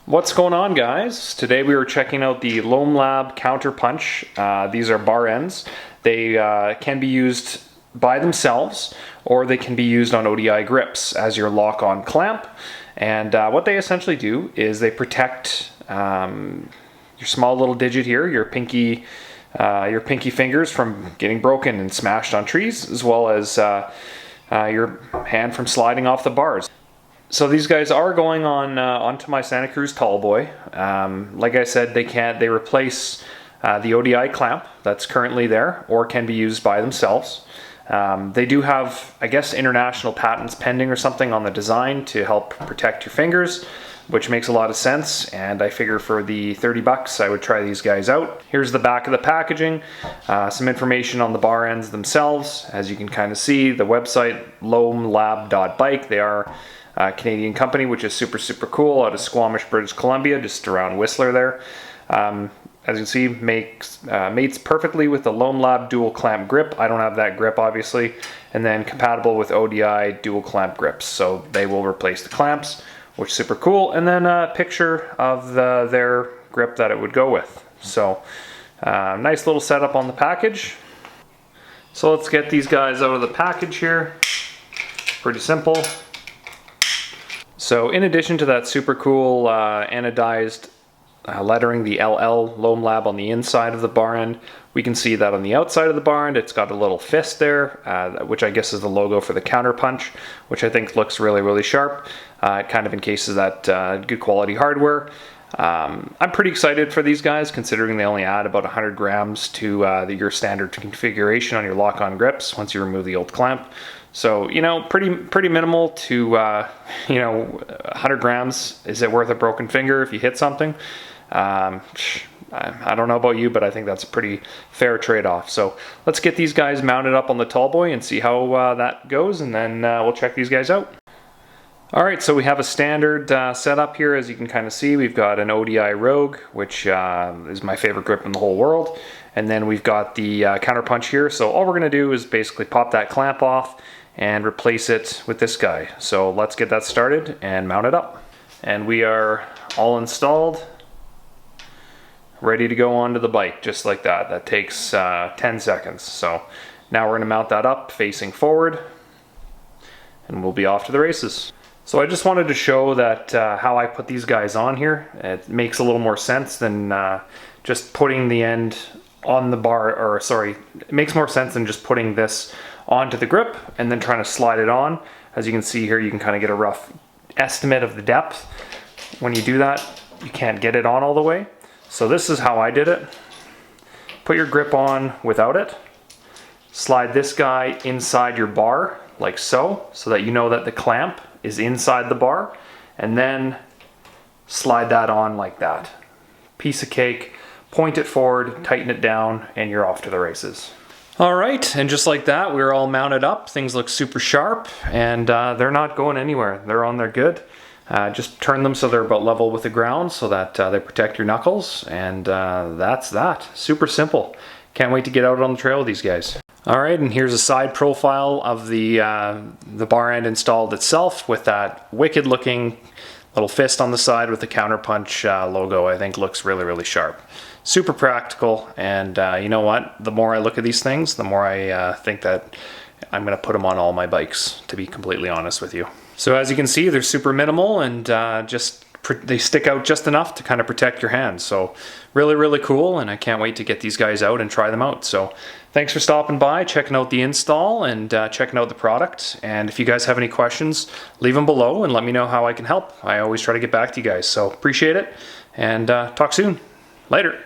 What's going on, guys? Today we were checking out the LoamLab Counterpunch. These are bar ends. They can be used by themselves, or they can be used on ODI grips as your lock-on clamp. And what they essentially do is they protect your small little digit here, your pinky fingers from getting broken and smashed on trees, as well as your hand from sliding off the bars. So these guys are going on onto my Santa Cruz Tallboy. Like I said, they replace the ODI clamp that's currently there, or can be used by themselves. They do have, I guess, international patents pending or something on the design to help protect your fingers, which makes a lot of sense. And I figure for the 30 bucks, I would try these guys out. Here's the back of the packaging. Some information on the bar ends themselves. As you can kind of see, the website, LoamLab.bike. They are a Canadian company, which is super cool, out of Squamish, British Columbia, just around Whistler there. As you can see, mates perfectly with the LoamLab dual clamp grip. I don't have that grip, obviously. And then compatible with ODI dual clamp grips. So they will replace the clamps, which is super cool. And then a picture of their grip that it would go with. So nice little setup on the package. So let's get these guys out of the package here. Pretty simple. So in addition to that super cool anodized lettering, the LL LoamLab on the inside of the bar end, we can see that on the outside of the bar end, it's got a little fist there, which I guess is the logo for the Counterpunch, which I think looks really sharp. It kind of encases that good quality hardware. I'm pretty excited for these guys, considering they only add about 100 grams to your standard configuration on your lock-on grips once you remove the old clamp. So, you know, pretty minimal to, 100 grams. Is it worth a broken finger if you hit something? I don't know about you, but I think that's a pretty fair trade-off. So let's get these guys mounted up on the Tallboy and see how that goes, and then we'll check these guys out. Alright, so we have a standard setup here. As you can kind of see, we've got an ODI Rogue, which is my favorite grip in the whole world. And then we've got the Counterpunch here. So all we're going to do is basically pop that clamp off and replace it with this guy. So let's get that started and mount it up. And we are all installed, ready to go onto the bike, just like that. That takes 10 seconds. So now we're going to mount that up facing forward, and we'll be off to the races. So I just wanted to show that how I put these guys on here. It makes a little more sense than just putting the end on the bar, or sorry, it makes more sense than just putting this onto the grip and then trying to slide it on. As you can see here, you can kind of get a rough estimate of the depth. When you do that, you can't get it on all the way. So this is how I did it. Put your grip on without it. Slide this guy inside your bar, like so that you know that the clamp is inside the bar, and then slide that on like that. Piece of cake. Point it forward, tighten it down, and you're off to the races. Alright, and just like that, we're all mounted up. Things look super sharp, and they're not going anywhere. They're on there good. Just turn them so they're about level with the ground so that they protect your knuckles, and that's that. Super simple. Can't wait to get out on the trail with these guys. Alright, and here's a side profile of the bar end installed itself with that wicked looking little fist on the side with the Counterpunch logo. I think looks really sharp. Super practical, and you know what? The more I look at these things, the more I think that I'm going to put them on all my bikes, to be completely honest with you. So as you can see, they're super minimal, and they stick out just enough to kind of protect your hands. So really cool, and I can't wait to get these guys out and try them out. So thanks for stopping by, checking out the install, and checking out the product. And if you guys have any questions, leave them below and let me know how I can help. I always try to get back to you guys. So appreciate it, and talk soon. Later.